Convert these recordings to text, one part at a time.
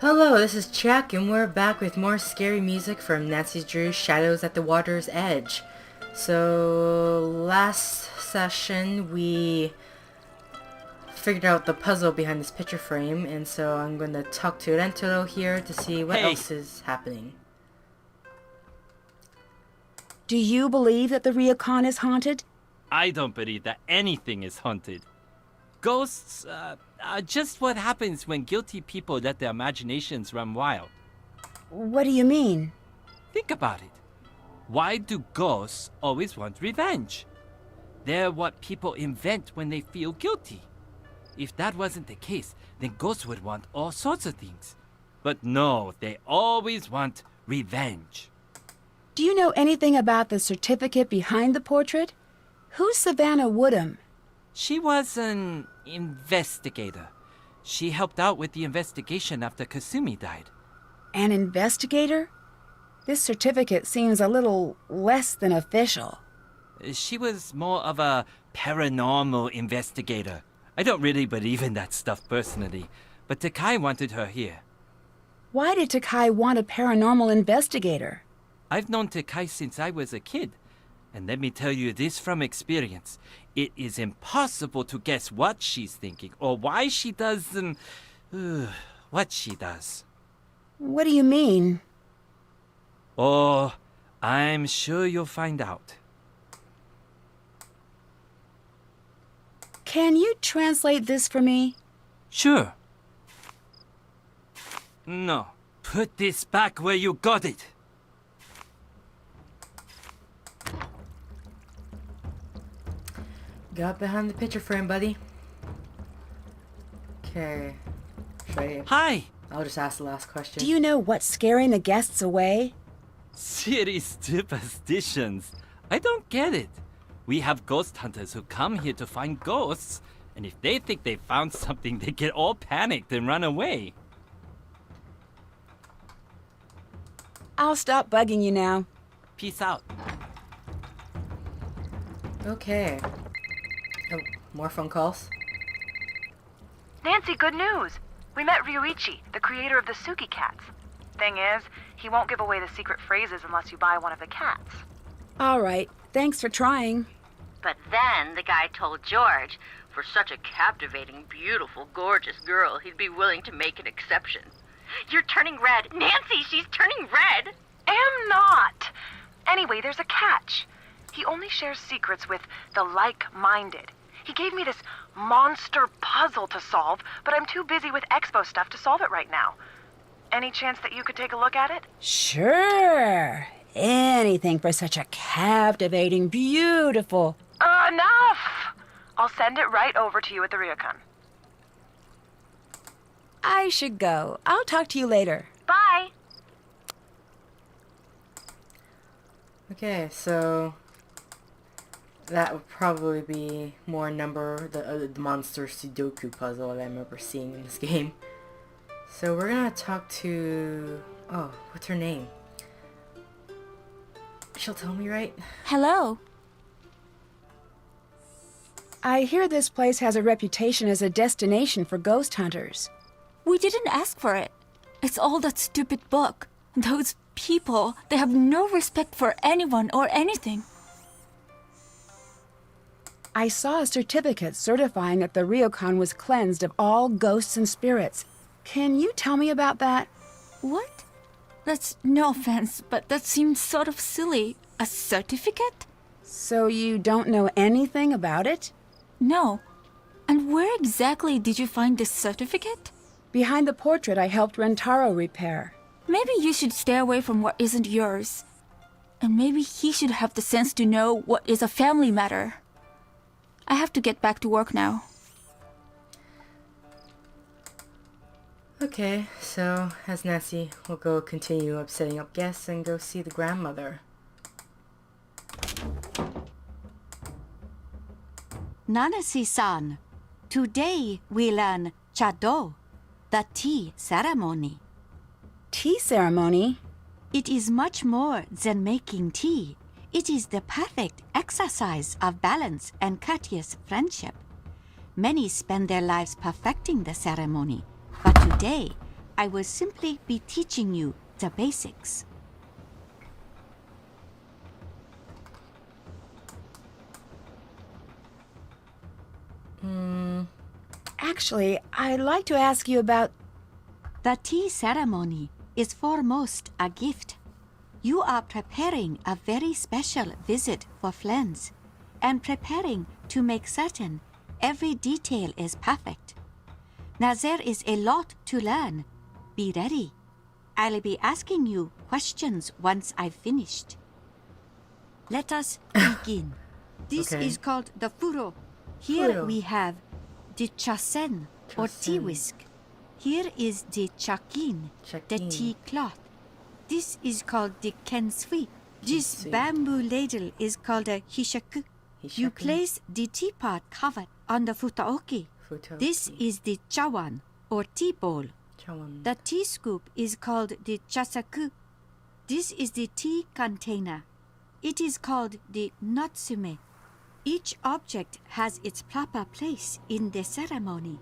Hello, this is Chiak, and we're back with more scary music from Nancy Drew's Shadows at the Water's Edge. So, last session we figured out the puzzle behind this picture frame, and so I'm going to talk to Rentaro here to see what else is happening. Do you believe that the Ryokan is haunted? I don't believe that anything is haunted. Ghosts are just what happens when guilty people let their imaginations run wild. What do you mean? Think about it. Why do ghosts always want revenge? They're what people invent when they feel guilty. If that wasn't the case, then ghosts would want all sorts of things. But no, they always want revenge. Do you know anything about the certificate behind the portrait? Who's Savannah Woodham? She was an investigator. She helped out with the investigation after Kasumi died. An investigator? This certificate seems a little less than official. She was more of a paranormal investigator. I don't really believe in that stuff personally, but Takai wanted her here. Why did Takai want a paranormal investigator? I've known Takai since I was a kid. And let me tell you this from experience. It is impossible to guess what she's thinking or why she does what she does. What do you mean? Oh, I'm sure you'll find out. Can you translate this for me? Sure. No, put this back where you got it. Got behind the picture frame, buddy. Okay. Hi! I'll just ask the last question. Do you know what's scaring the guests away? City superstitions. I don't get it. We have ghost hunters who come here to find ghosts, and if they think they found something, they get all panicked and run away. I'll stop bugging you now. Peace out. Okay. Oh, more phone calls? Nancy, good news! We met Ryuichi, the creator of the Suki cats. Thing is, he won't give away the secret phrases unless you buy one of the cats. All right, thanks for trying. But then the guy told George, for such a captivating, beautiful, gorgeous girl, he'd be willing to make an exception. You're turning red. Nancy, she's turning red! Am not! Anyway, there's a catch. He only shares secrets with the like-minded. He gave me this monster puzzle to solve, but I'm too busy with Expo stuff to solve it right now. Any chance that you could take a look at it? Sure. Anything for such a captivating, beautiful... Enough! I'll send it right over to you at the Ryokan. I should go. I'll talk to you later. Bye! Okay, so... that would probably be more the monster Sudoku puzzle that I remember seeing in this game. So we're gonna talk to... oh, what's her name? She'll tell me, right? Hello. I hear this place has a reputation as a destination for ghost hunters. We didn't ask for it. It's all that stupid book. Those people, they have no respect for anyone or anything. I saw a certificate certifying that the Ryokan was cleansed of all ghosts and spirits. Can you tell me about that? What? That's no offense, but that seems sort of silly. A certificate? So you don't know anything about it? No. And where exactly did you find this certificate? Behind the portrait I helped Rentaro repair. Maybe you should stay away from what isn't yours. And maybe he should have the sense to know what is a family matter. I have to get back to work now. Okay, so as Nancy, we'll go continue up setting up guests and go see the grandmother. Nanasi-san, today we learn Chado, the tea ceremony. Tea ceremony? It is much more than making tea. It is the perfect exercise of balance and courteous friendship. Many spend their lives perfecting the ceremony, but today I will simply be teaching you the basics. Actually, I'd like to ask you about... The tea ceremony is foremost a gift. You are preparing a very special visit for friends and preparing to make certain every detail is perfect. Now there is a lot to learn. Be ready. I'll be asking you questions once I've finished. Let us begin. This Okay. is called the furo. Here Furo. we have the chasen or tea Chasen. whisk. Here is the chakin, the Chakin. tea cloth. This is called the kensui. This Kensui. bamboo ladle is called a hishaku. You Hishaku. place the teapot cover on the futaoki. Futoki. This is the chawan or tea bowl. Chawan. The tea scoop is called the chasaku. This is the tea container. It is called the natsume. Each object has its proper place in the ceremony.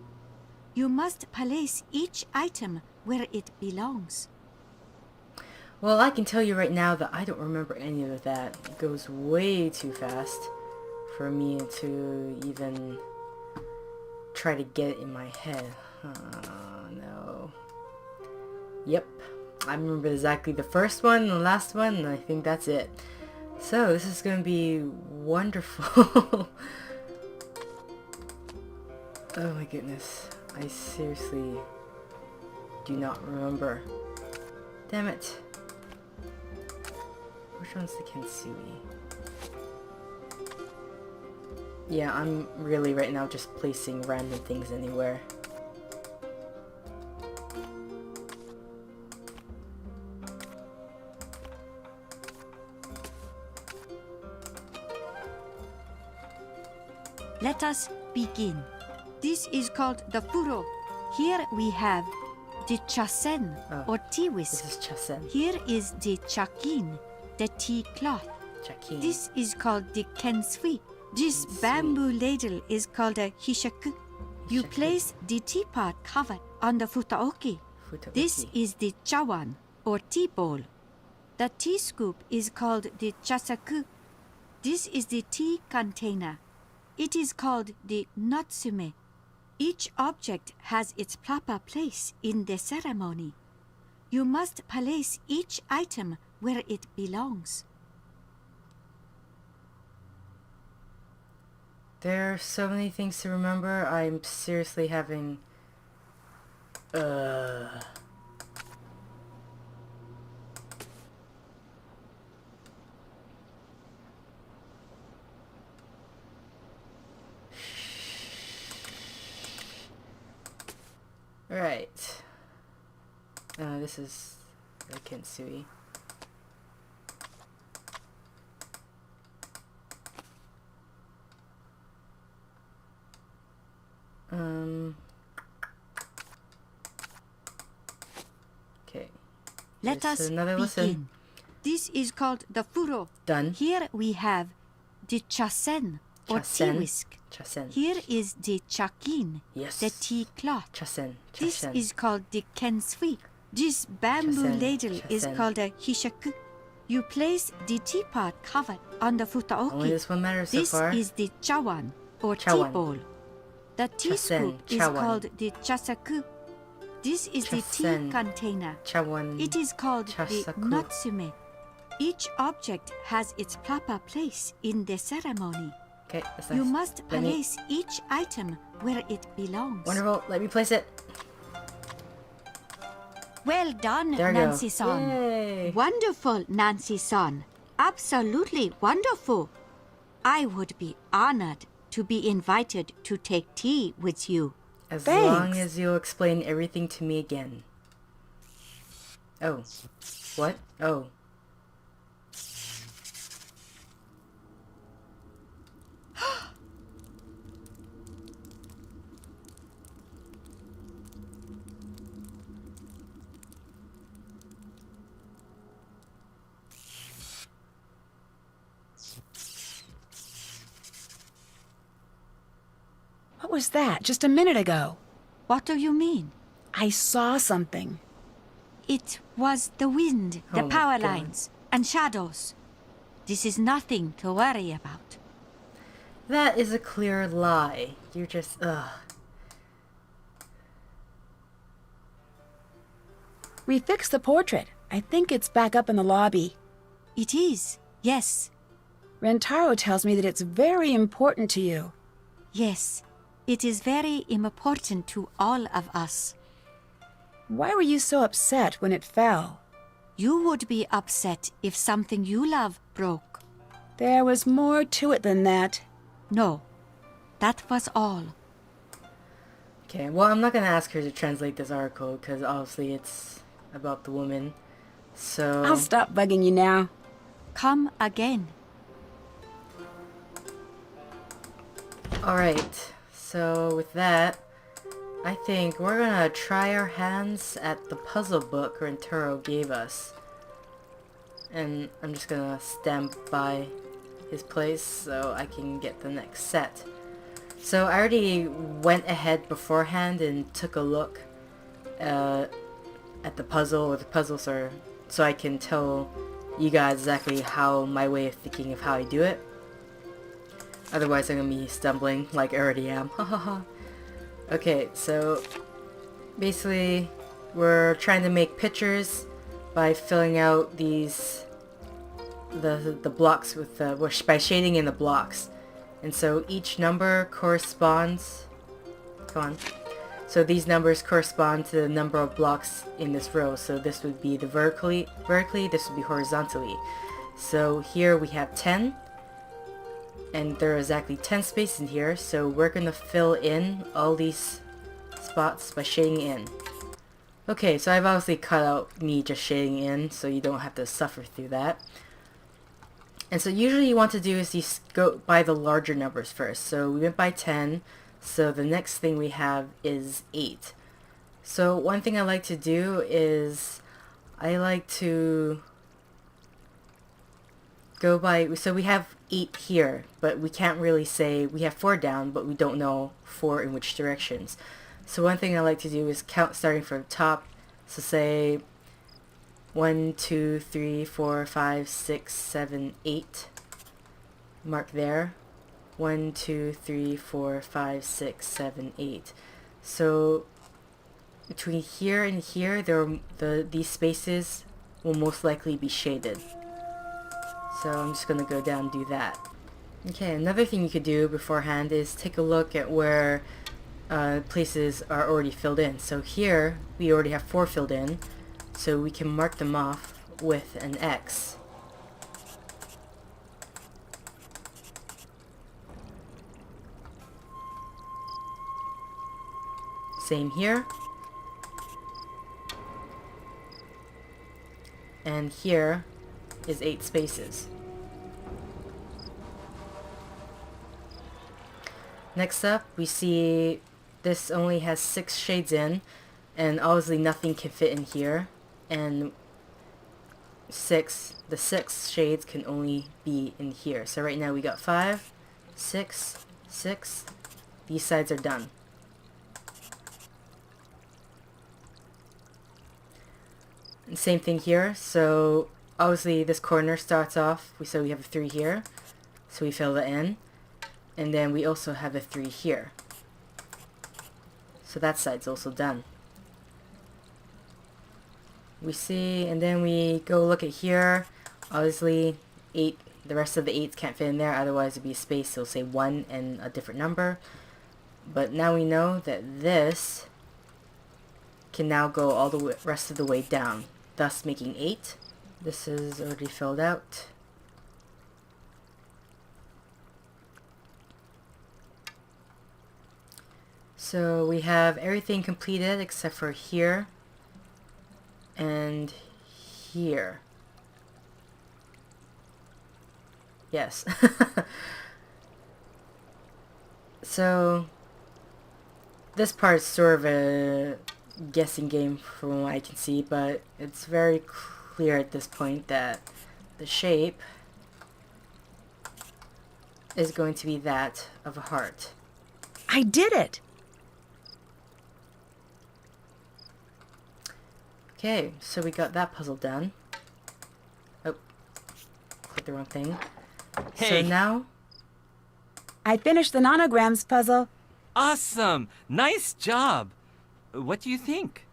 You must place each item where it belongs. Well, I can tell you right now that I don't remember any of that. It goes way too fast for me to even try to get it in my head. No. Yep. I remember exactly the first one and the last one, and I think that's it. So, this is going to be wonderful. Oh my goodness. I seriously do not remember. Damn it. Which one's the Kensui? Yeah, I'm really right now just placing random things anywhere. Let us begin. This is called the furo. Here we have the chasen or tea whisk. This is Chasen. Here is the chakin, the tea cloth. Chakin. This is called the kensui. This Kensui. bamboo ladle is called a hishaku. You Hishaku. place the teapot cover on the futaoki. Futoki. This is the chawan or tea bowl. The tea scoop is called the chasaku. This is the tea container. It is called the natsume. Each object has its proper place in the ceremony. You must place each item where it belongs. There are so many things to remember. I'm seriously having... Right. This is the Kensui. Okay. Let Here's us another begin. lesson. This is called the furo. Done. Here we have the chasen or tea Chasen. whisk. Chasen. Here is the chakin, Yes. the tea cloth. Chasen. This Chasen. is called the kensui. This bamboo Chasen. ladle is Chasen. called a hishaku. You place the teapot cover on the Only futaoki. this one matters so This far. is the chawan or tea Chawan. bowl. The tea Chasen. scoop is Chawan. called the chasaku. This is the tea Chasen. container. Chawan. It is called the Chasaku. natsume. Each object has its proper place in the ceremony. Okay, that's You nice. must Let me- place each item where it belongs. Wonderful. Let me place it. Well done, There we go. Nancy-san. Yay. Wonderful, Nancy-san. Absolutely wonderful. I would be honored to be invited to take tea with you. As Thanks. long as you'll explain everything to me again. Oh. What? Oh. What was that just a minute ago? What do you mean? I saw something. It was the wind, the Oh my power God. lines, and shadows. This is nothing to worry about. That is a clear lie. You're just, ugh. We fixed the portrait. I think it's back up in the lobby. It is, yes, Rentaro tells me that it's very important to you. yes. It is very important to all of us. Why were you so upset when it fell? You would be upset if something you love broke. There was more to it than that. No, that was all. Okay, well, I'm not gonna ask her to translate this article, because obviously it's about the woman. So... I'll stop bugging you now. Come again. Alright, so with that, I think we're gonna try our hands at the puzzle book Rentaro gave us. And I'm just gonna stand by his place so I can get the next set. So I already went ahead beforehand and took a look at the puzzle, or the puzzles are, so I can tell you guys exactly how my way of thinking of how I do it. Otherwise I'm gonna be stumbling like I already am. Okay, so basically we're trying to make pictures by filling out these the blocks with by shading in the blocks. And so each number corresponds, come on. So these numbers correspond to the number of blocks in this row. So this would be the vertically, this would be horizontally. So here we have 10. And there are exactly 10 spaces in here, so we're gonna fill in all these spots by shading in. Okay, so I've obviously cut out me just shading in, so you don't have to suffer through that. And so usually you want to do is you go by the larger numbers first. So we went by 10, so the next thing we have is 8. So one thing I like to do is I like to go by, so we have 8 here, but we can't really say, we have 4 down, but we don't know 4 in which directions. So one thing I like to do is count starting from the top. So say 1, 2, 3, 4, 5, 6, 7, 8. Mark there. 1, 2, 3, 4, 5, 6, 7, 8. So between here and here, these spaces will most likely be shaded. So I'm just gonna go down and do that. Okay, another thing you could do beforehand is take a look at where places are already filled in. So here, we already have 4 filled in, so we can mark them off with an X. Same here. And here is 8 spaces. Next up, we see this only has 6 shades in, and obviously nothing can fit in here, and the 6 shades can only be in here. So right now we got 5, 6, 6. These sides are done. And same thing here. So obviously this corner starts off, so we have a 3 here, so we fill it in, and then we also have a 3 here. So that side's also done. We see, and then we go look at here. Obviously 8, the rest of the 8s can't fit in there, otherwise it'd be a space, so say 1 and a different number. But now we know that this can now go all the rest of the way down, thus making 8. This is already filled out. So we have everything completed except for here and here. Yes. So this part is sort of a guessing game from what I can see, but it's very clear at this point that the shape is going to be that of a heart. I did it! Okay, so we got that puzzle done. Oh, clicked the wrong thing. Hey. So now... I finished the Nonograms puzzle. Awesome! Nice job! What do you think?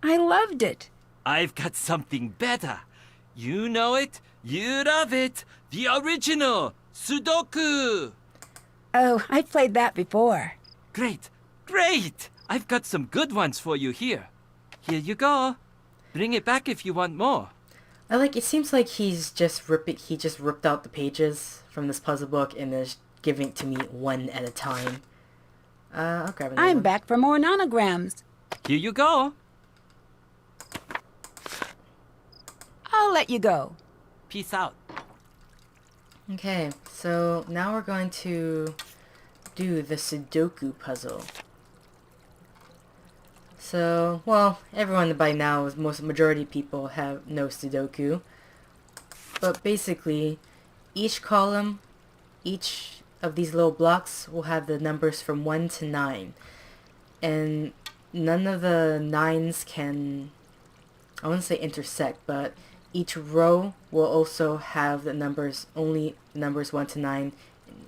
I loved it. I've got something better. You know it, you love it. The original Sudoku! Oh, I played that before. Great, great! I've got some good ones for you here. Here you go. Bring it back if you want more. it seems like he just ripped out the pages from this puzzle book and is giving it to me one at a time. I'll grab another I'm one. back for more Nonograms. Here you go. I'll let you go. Peace out. Okay, so now we're going to do the Sudoku puzzle. So, well, everyone by now, majority of people know Sudoku. But basically, each column, each of these little blocks will have the numbers from 1 to 9. And none of the 9s can, I wouldn't say intersect, but each row will also have the numbers, only numbers 1 to 9,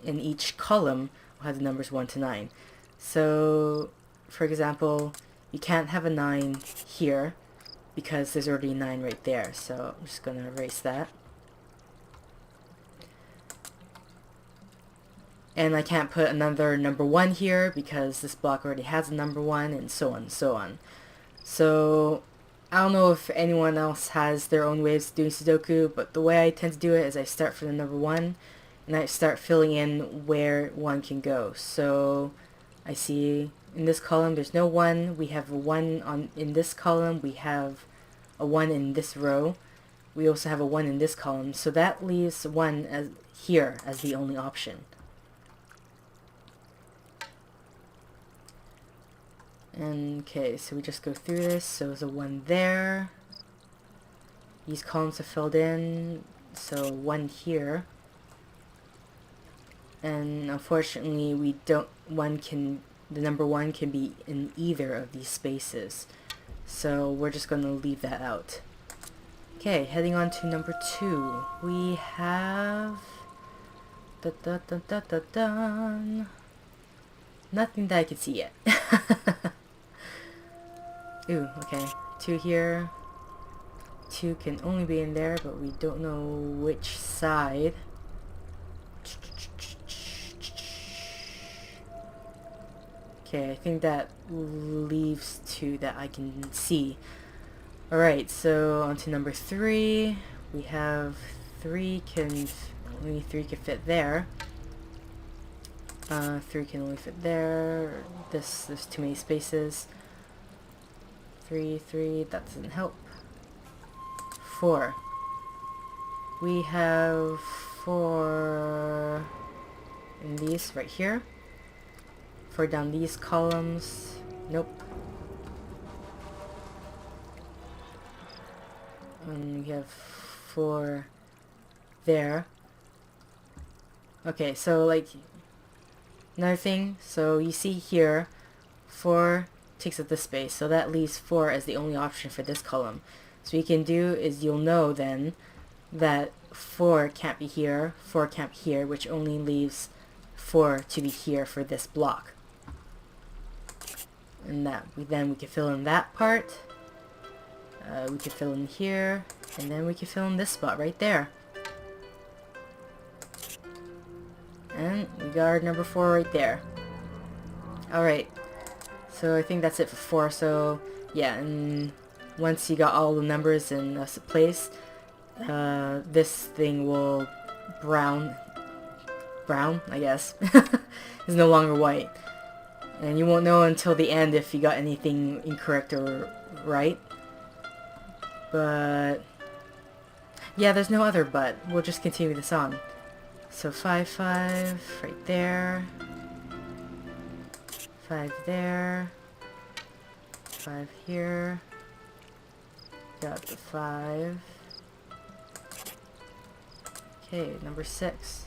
and each column will have the numbers 1 to 9. So, for example, you can't have a 9 here because there's already a 9 right there. So I'm just going to erase that. And I can't put another number 1 here because this block already has a number 1, and so on and so on. So I don't know if anyone else has their own ways of doing Sudoku, but the way I tend to do it is I start from the number 1 and I start filling in where 1 can go. So I see in this column there's no 1, we have a 1 in this column, we have a 1 in this row, we also have a 1 in this column, so that leaves 1 here as the only option. Okay, so we just go through this. So there's a 1 there. These columns are filled in, so 1 here. And unfortunately, the number 1 can be in either of these spaces. So we're just going to leave that out. Okay, heading on to number 2. We have... Nothing that I can see yet. Ooh, okay. 2 here. 2 can only be in there, but we don't know which side. Okay, I think that leaves 2 that I can see. Alright, so on to number 3. We have only 3 can fit there. 3 can only fit there. There's too many spaces. 3, that doesn't help. 4. We have 4 in these right here. 4 down these columns. Nope. And we have 4 there. Okay, so like another thing, so you see here 4 takes up this space, so that leaves 4 as the only option for this column. So what you can do is you'll know then that 4 can't be here, 4 can't be here, which only leaves 4 to be here for this block. And that we can fill in that part. We can fill in here, and then we can fill in this spot right there. And we got our number 4 right there. Alright. So I think that's it for 4. So yeah, and once you got all the numbers in place, this thing will brown, I guess, is no longer white. And you won't know until the end if you got anything incorrect or right. But yeah, there's no other but. We'll just continue this on. So 5, right there. 5 there. 5 here. Got the 5. Okay, number 6.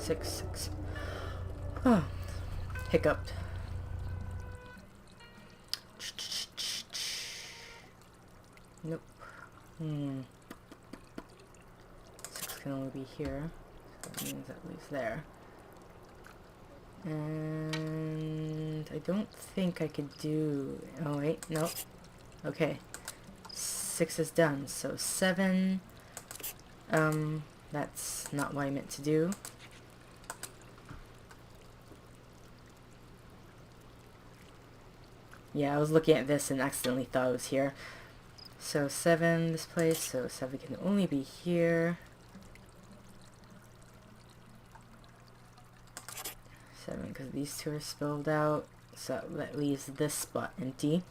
6. Oh, hiccuped. Nope. 6 can only be here, so that means that leaves there. And I don't think I could do... Oh wait, nope. Okay. 6 is done, so 7... that's not what I meant to do. Yeah, I was looking at this and accidentally thought it was here. So 7 this place, so 7 can only be here. 7 because these two are spilled out, so that leaves this spot empty.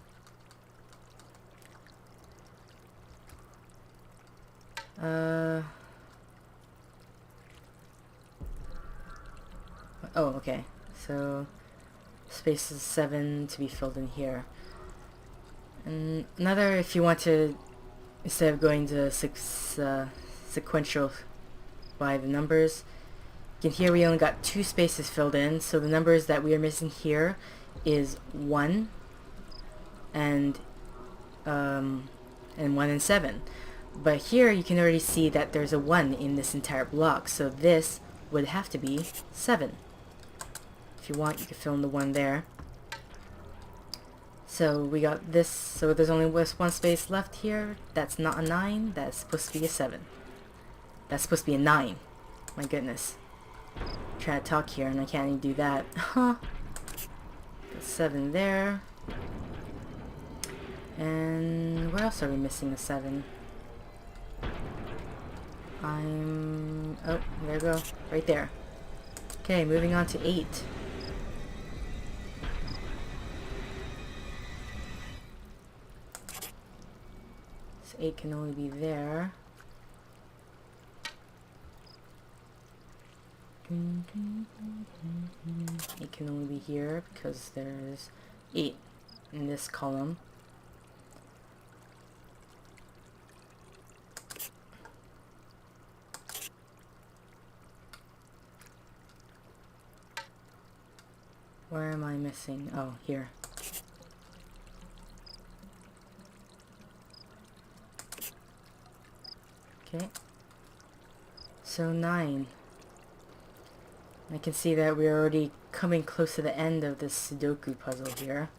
Oh, okay. So space is 7 to be filled in here. And another, if you want to, instead of going to sequential by the numbers, you can hear we only got 2 spaces filled in, so the numbers that we are missing here is 1 and 1 and 7. But here you can already see that there's a 1 in this entire block, so this would have to be 7. If you want, you can fill in the 1 there. So we got this, so there's only this 1 space left here. That's not a 9, that's supposed to be a 7. That's supposed to be a 9. My goodness. I'm trying to talk here and I can't even do that. Huh. 7 there. And where else are we missing a 7? Oh, there we go. Right there. Okay, moving on to 8. So 8 can only be there. It can only be here because there's 8 in this column. Where am I missing? Oh, here. Okay. So 9. I can see that we're already coming close to the end of this Sudoku puzzle here.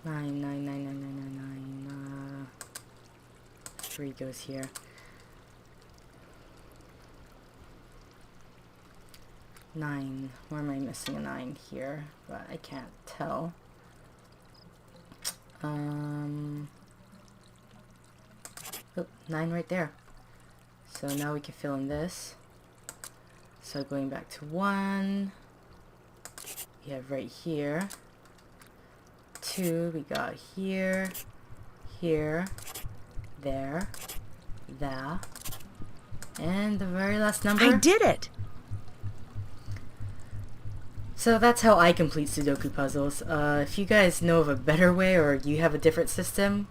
Nine. 3 goes here. 9. Where am I missing a 9 here? But I can't tell. Oh, 9 right there. So now we can fill in this. So going back to 1. We have right here. 2 we got here. Here. There. That. And the very last number. I did it! So that's how I complete Sudoku puzzles. If you guys know of a better way or you have a different system,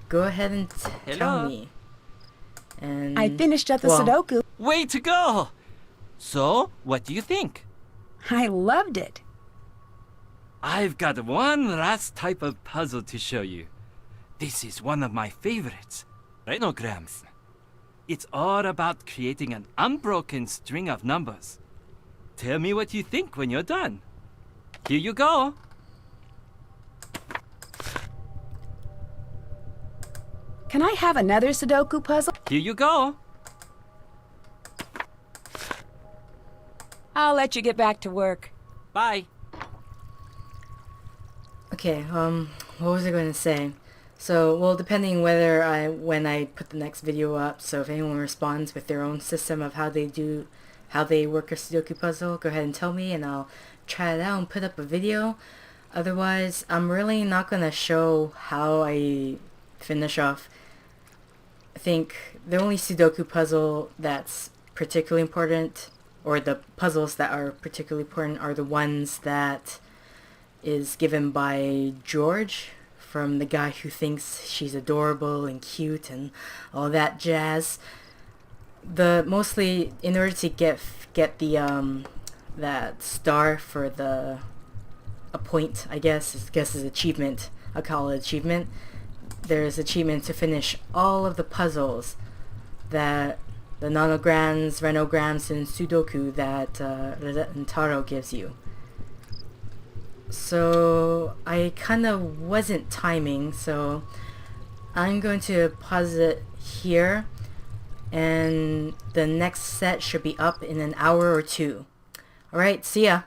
go ahead and tell me. And I finished up the well, Sudoku. Way to go! So, what do you think? I loved it. I've got one last type of puzzle to show you. This is one of my favorites, Nonograms. It's all about creating an unbroken string of numbers. Tell me what you think when you're done. Here you go. Can I have another Sudoku puzzle? Here you go. I'll let you get back to work. Bye. Okay, what was I going to say? So, well, depending when I put the next video up, so if anyone responds with their own system of how they work a Sudoku puzzle, go ahead and tell me and I'll try it out and put up a video. Otherwise, I'm really not going to show how I finish off. I think the only Sudoku puzzle that's particularly important, or the puzzles that are particularly important, are the ones that is given by George from the guy who thinks she's adorable and cute and all that jazz. Mostly in order to get the that star for a point, I guess is achievement. I'll call it achievement. There's achievement to finish all of the puzzles that the Nonograms, Renograms, and Sudoku that Taro gives you. So I kind of wasn't timing, so I'm going to pause it here, and the next set should be up in an hour or two. Alright, see ya!